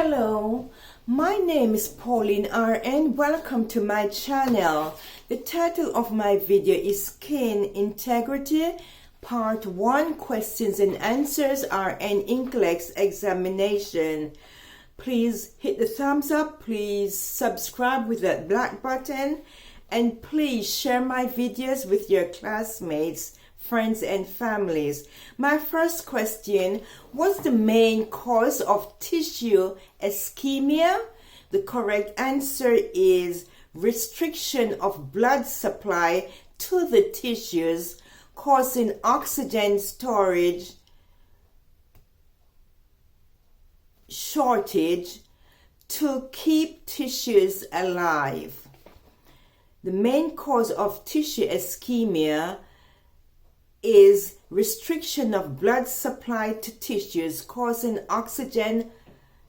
Hello, my name is Perineum. Welcome to my channel. The title of my video is Skin Integrity Part 1. Questions and answers are an NCLEX examination. Please hit the thumbs up, please subscribe with that black button, and please share my videos with your classmates, friends and families. My first question: what's the main cause of tissue ischemia? The correct answer is restriction of blood supply to the tissues, causing oxygen storage shortage to keep tissues alive. The main cause of tissue ischemia is restriction of blood supply to tissues, causing oxygen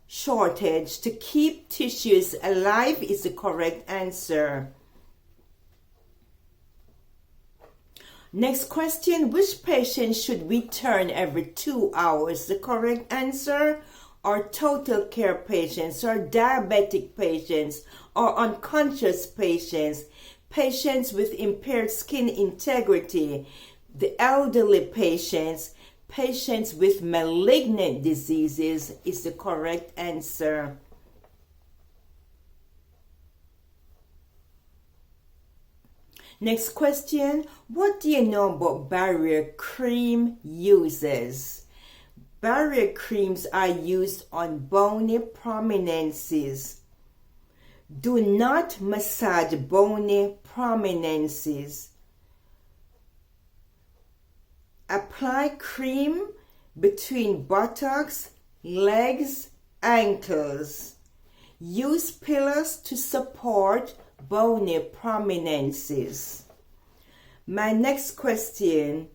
shortage to keep tissues alive is the correct answer. Next question: which patient should we turn every 2 hours? The correct answer are total care patients, or diabetic patients, or unconscious patients, patients with impaired skin integrity, the elderly patients, patients with malignant diseases is the correct answer. Next question: what do you know about barrier cream uses? Barrier creams are used on bony prominences. Do not massage bony prominences. Apply cream between buttocks, legs, ankles. Use pillows to support bony prominences. My next question: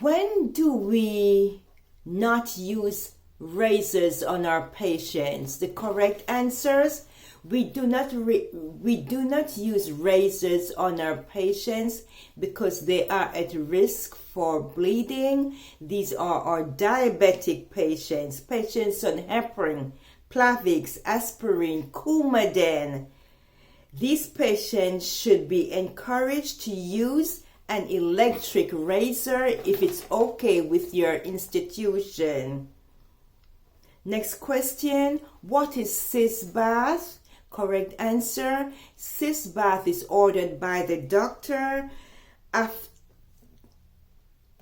when do we not use razors on our patients? The correct answers: we do not use razors on our patients because they are at risk for bleeding. These are our diabetic patients, patients on heparin, Plavix, aspirin, Coumadin. These patients should be encouraged to use an electric razor if it's okay with your institution. Next question: what is cyst bath? Correct answer: cyst bath is ordered by the doctor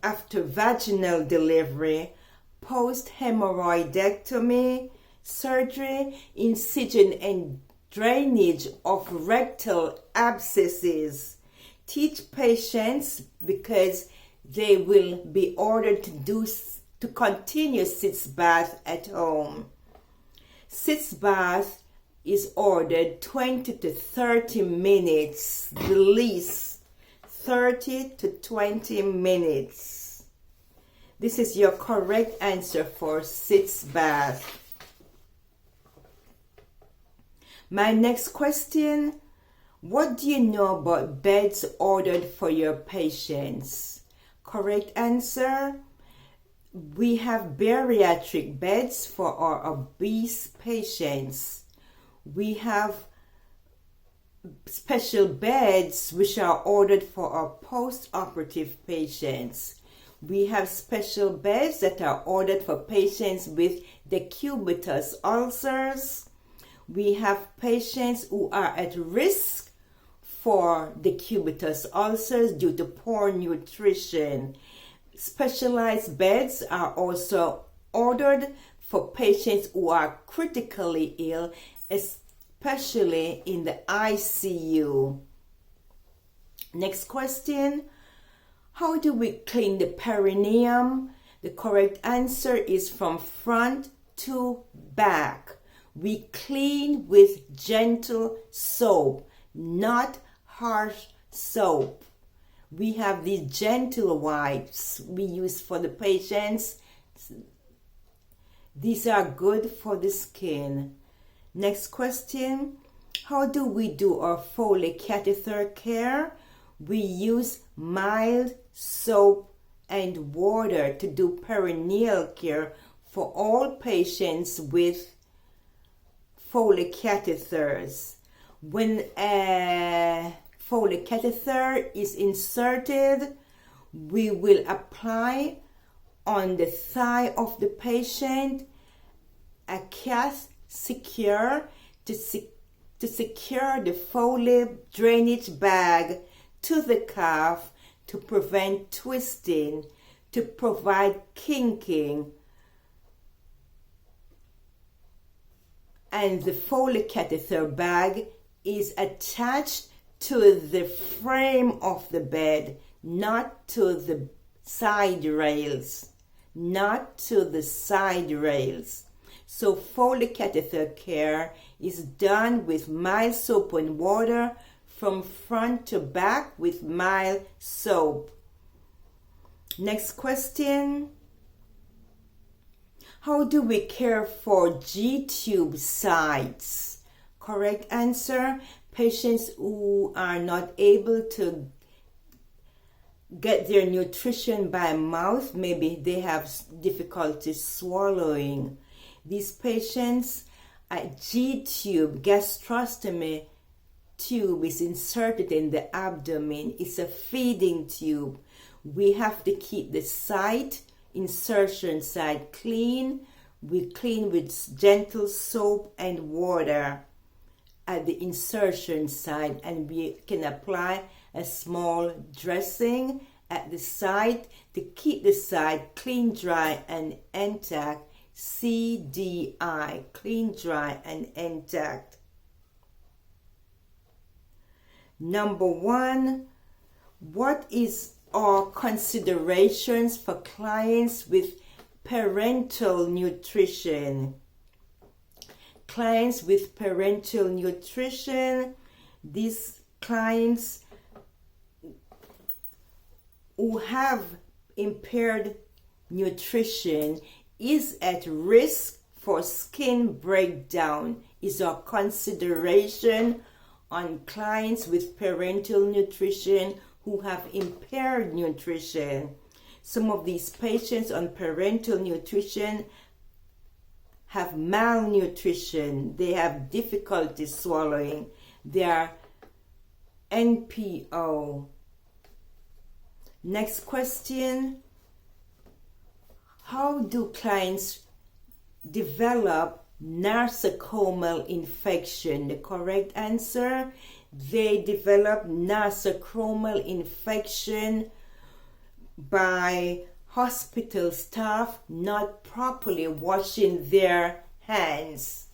after vaginal delivery, post-hemorrhoidectomy, surgery, incision and drainage of rectal abscesses. Teach patients because they will be ordered to continue cyst bath at home. Cyst bath is ordered 20 to 30 minutes, the least 30 to 20 minutes. This is your correct answer for cyst bath. My next question: what do you know about beds ordered for your patients? Correct answer: we have bariatric beds for our obese patients. We have special beds which are ordered for our post-operative patients. We have special beds that are ordered for patients with the Cubitus ulcers. We have patients who are at risk for the Cubitus ulcers due to poor nutrition. Specialized beds are also ordered for patients who are critically ill, especially in the ICU. Next question: how do we clean the perineum? The correct answer is from front to back. We clean with gentle soap, not harsh soap. We have these gentle wipes we use for the patients. These are good for the skin. Next question: how do we do our Folic catheter care? We use mild soap and water to do perineal care for all patients with Folic catheters. When a Folic catheter is inserted, we will apply on the thigh of the patient a cath secure to secure the Folic drainage bag to the calf to prevent twisting, to provide kinking. And the Folic catheter bag is attached to the frame of the bed, not to the side rails. Not to the side rails. So Folic catheter care is done with mild soap and water from front to back with mild soap. Next question. How do we care for G-tube sites? Correct answer, patients who are not able to get their nutrition by mouth, maybe they have difficulty swallowing. These patients, a G-tube, gastrostomy tube is inserted in the abdomen. It's a feeding tube. We have to keep the site, insertion site, clean. We clean with gentle soap and water at the insertion site, and we can apply a small dressing at the site to keep the site clean, dry, and intact. CDI, clean, dry, and intact. Number 1, what is our considerations for clients with parental nutrition? Clients with parental nutrition, these clients who have impaired nutrition is at risk for skin breakdown, is our consideration on clients with parental nutrition who have impaired nutrition. Some of these patients on parental nutrition have malnutrition. They have difficulty swallowing. They are NPO. Next question. How do clients develop narcicomal infection? The correct answer, they develop narcicomal infection by hospital staff not properly washing their hands.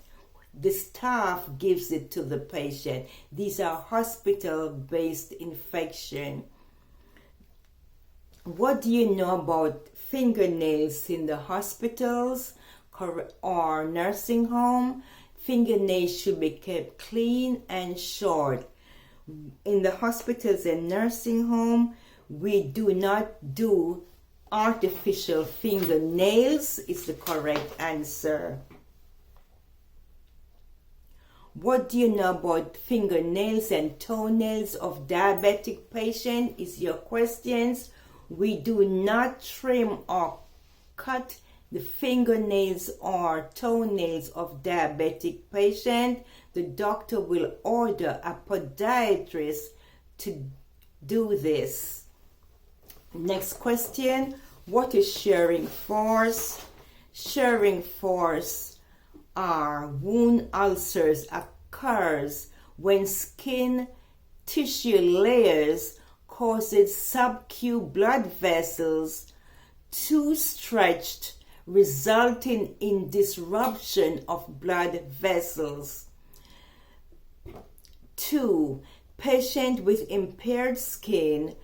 The staff gives it to the patient. These are hospital-based infection. What do you know about fingernails in the hospitals or nursing home? Fingernails should be kept clean and short. In the hospitals and nursing home, we do not do artificial fingernails is the correct answer. What do you know about fingernails and toenails of diabetic patients is your questions. We do not trim or cut the fingernails or toenails of diabetic patient. The doctor will order a podiatrist to do this. Next question. What is shearing force? Shearing force are wound ulcers occurs when skin tissue layers causes sub-Q blood vessels too stretched, resulting in disruption of blood vessels. 2. Patient with impaired skin.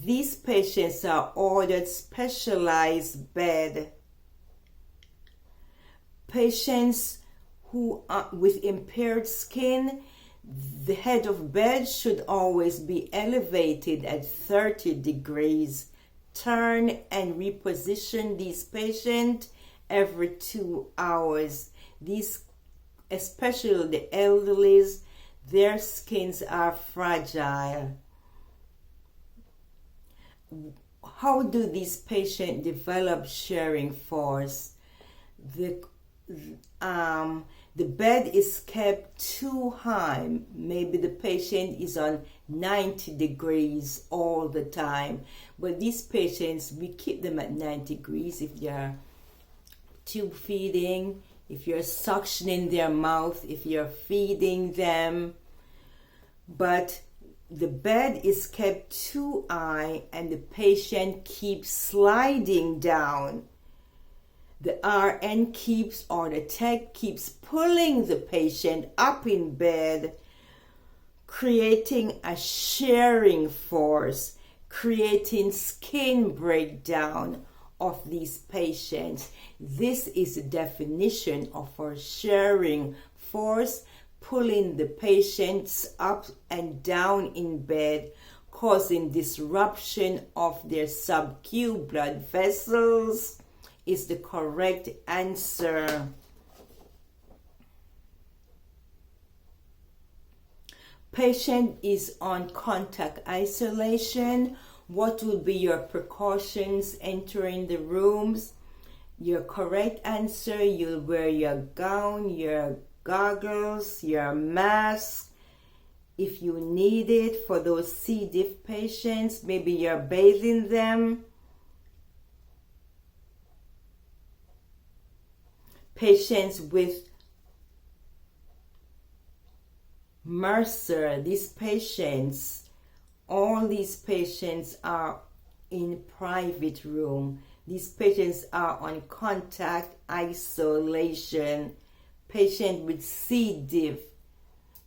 These patients are ordered specialized bed. Patients who are with impaired skin, the head of bed should always be elevated at 30 degrees. Turn and reposition these patients every 2 hours. These, especially the elderly, their skins are fragile. how do these patients develop shearing force? The bed is kept too high. Maybe the patient is on 90 degrees all the time. But these patients, we keep them at 90 degrees if they're tube feeding, if you're suctioning their mouth, if you're feeding them. But the bed is kept too high and the patient keeps sliding down. The RN keeps, or the tech keeps pulling the patient up in bed, creating a shearing force, creating skin breakdown of these patients. This is the definition of a shearing force, pulling the patients up and down in bed, causing disruption of their sub-Q blood vessels. Is the correct answer. Patient is on contact isolation. What will be your precautions entering the rooms? Your correct answer, you'll wear your gown, your goggles, your mask. If you need it for those C. diff patients, maybe you're bathing them. Patients with MRSA, all these patients are in private room. These patients are on contact isolation. Patient with C. diff,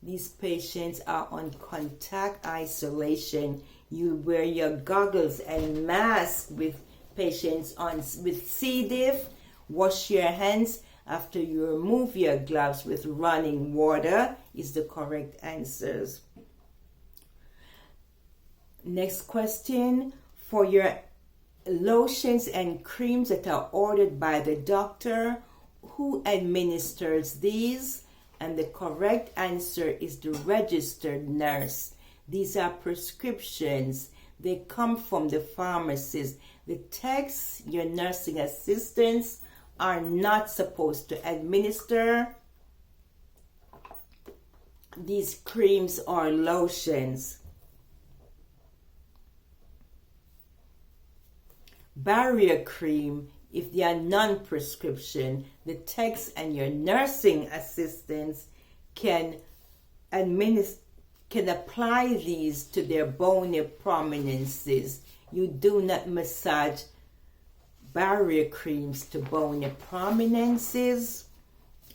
these patients are on contact isolation. You wear your goggles and mask with patients with C. diff. Wash your hands after you remove your gloves with running water is the correct answers. Next question. For your lotions and creams that are ordered by the doctor, who administers these? And the correct answer is the registered nurse. These are prescriptions. They come from the pharmacist. The techs, your nursing assistants, are not supposed to administer these creams or lotions. Barrier cream, if they are non-prescription, the techs and your nursing assistants can apply these to their bony prominences. You do not massage barrier creams to bony prominences.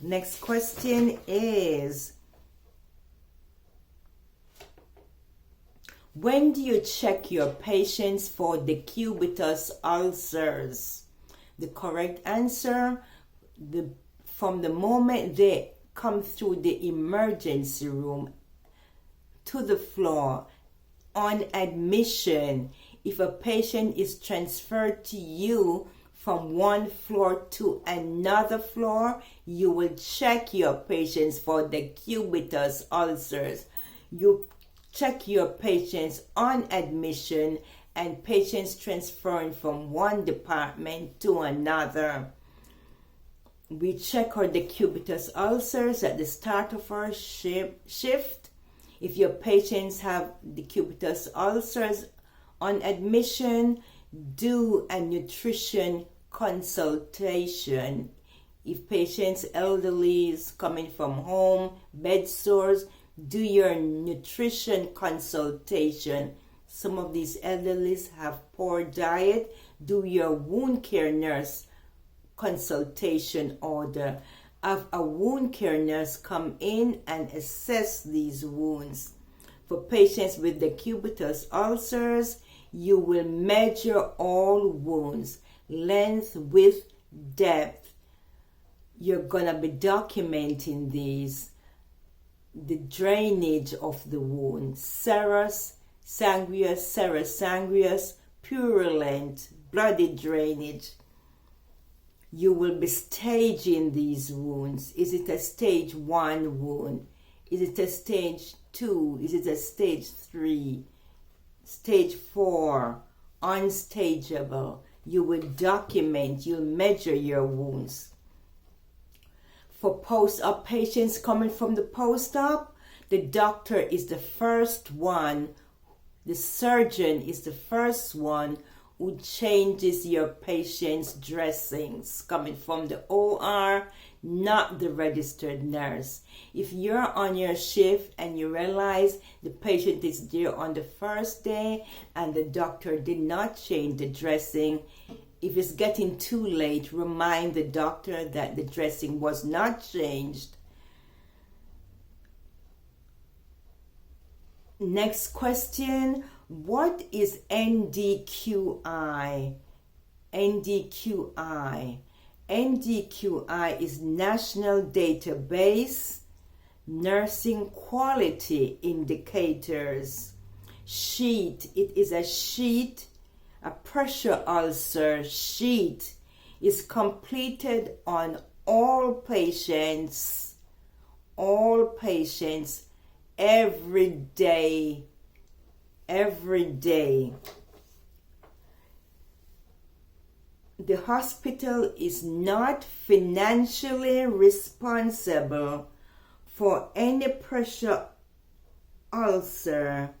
Next question is, when do you check your patients for the cubitus ulcers? The correct answer, from the moment they come through the emergency room to the floor, on admission. If a patient is transferred to you from one floor to another floor, you will check your patients for the cubitus ulcers. You check your patients on admission and patients transferring from one department to another. We check our decubitus ulcers at the start of our shift. If your patients have decubitus ulcers on admission, do a nutrition consultation. If patients elderly is coming from home, bed sores, do your nutrition consultation. Some of these elderlies have poor diet. Do your wound care nurse consultation order. Have a wound care nurse come in and assess these wounds. For patients with decubitus ulcers, you will measure all wounds, length, width, depth. You're gonna be documenting these. The drainage of the wound, serous, sanguous, serous, purulent, bloody drainage. You will be staging these wounds. Is it a stage 1 wound? Is it a stage 2? Is it a stage 3? Stage 4? unstageable. You will document, you'll measure your wounds. For post-op patients coming from the post-op, the doctor is the first one, the surgeon is the first one who changes your patient's dressings coming from the OR, not the registered nurse. If you're on your shift and you realize the patient is there on the first day and the doctor did not change the dressing, if it's getting too late, remind the doctor that the dressing was not changed. Next question. What is NDQI? NDQI. NDQI is National Database Nursing Quality Indicators. Sheet. It is a sheet. A pressure ulcer sheet is completed on all patients every day. The hospital is not financially responsible for any pressure ulcer.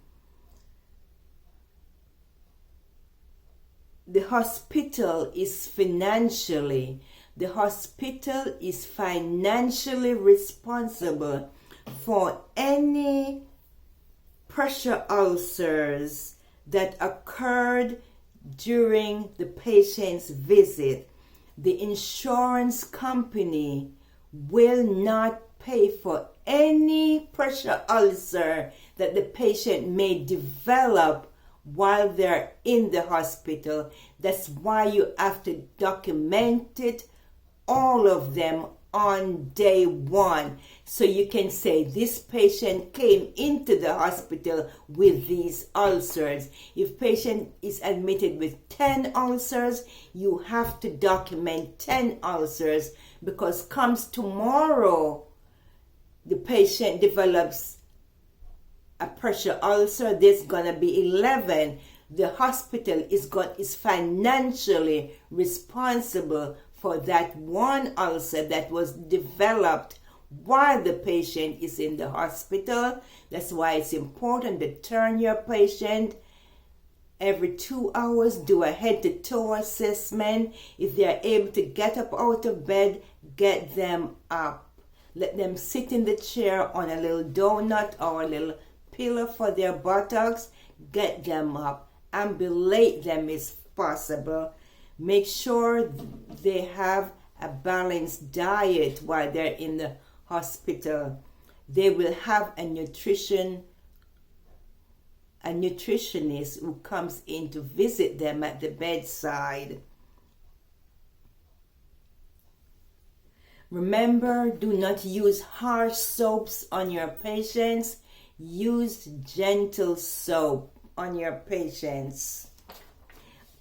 The hospital is financially responsible for any pressure ulcers that occurred during the patient's visit. The insurance company will not pay for any pressure ulcer that the patient may develop while they're in the hospital. That's why you have to document it, all of them, on day one. So you can say this patient came into the hospital with these ulcers. If patient is admitted with 10 ulcers, you have to document 10 ulcers, because comes tomorrow, the patient develops a pressure ulcer, there's gonna be 11. The hospital is financially responsible for that one ulcer that was developed while the patient is in the hospital. That's why it's important to turn your patient every 2 hours, do a head-to-toe assessment. If they are able to get up out of bed, get them up. Let them sit in the chair on a little donut or a little pillow for their buttocks. Get them up. Ambulate them if possible. Make sure they have a balanced diet while they're in the hospital. They will have a nutritionist who comes in to visit them at the bedside. Remember, do not use harsh soaps on your patients. Use gentle soap on your patients.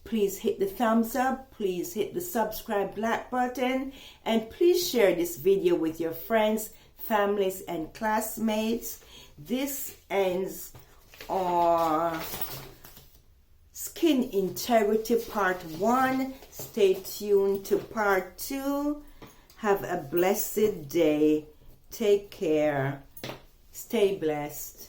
Please hit the thumbs up, please hit the subscribe black button, and please share this video with your friends, families, and classmates. This ends our Skin Integrity Part 1. Stay tuned to Part 2. Have a blessed day. Take care. Stay blessed.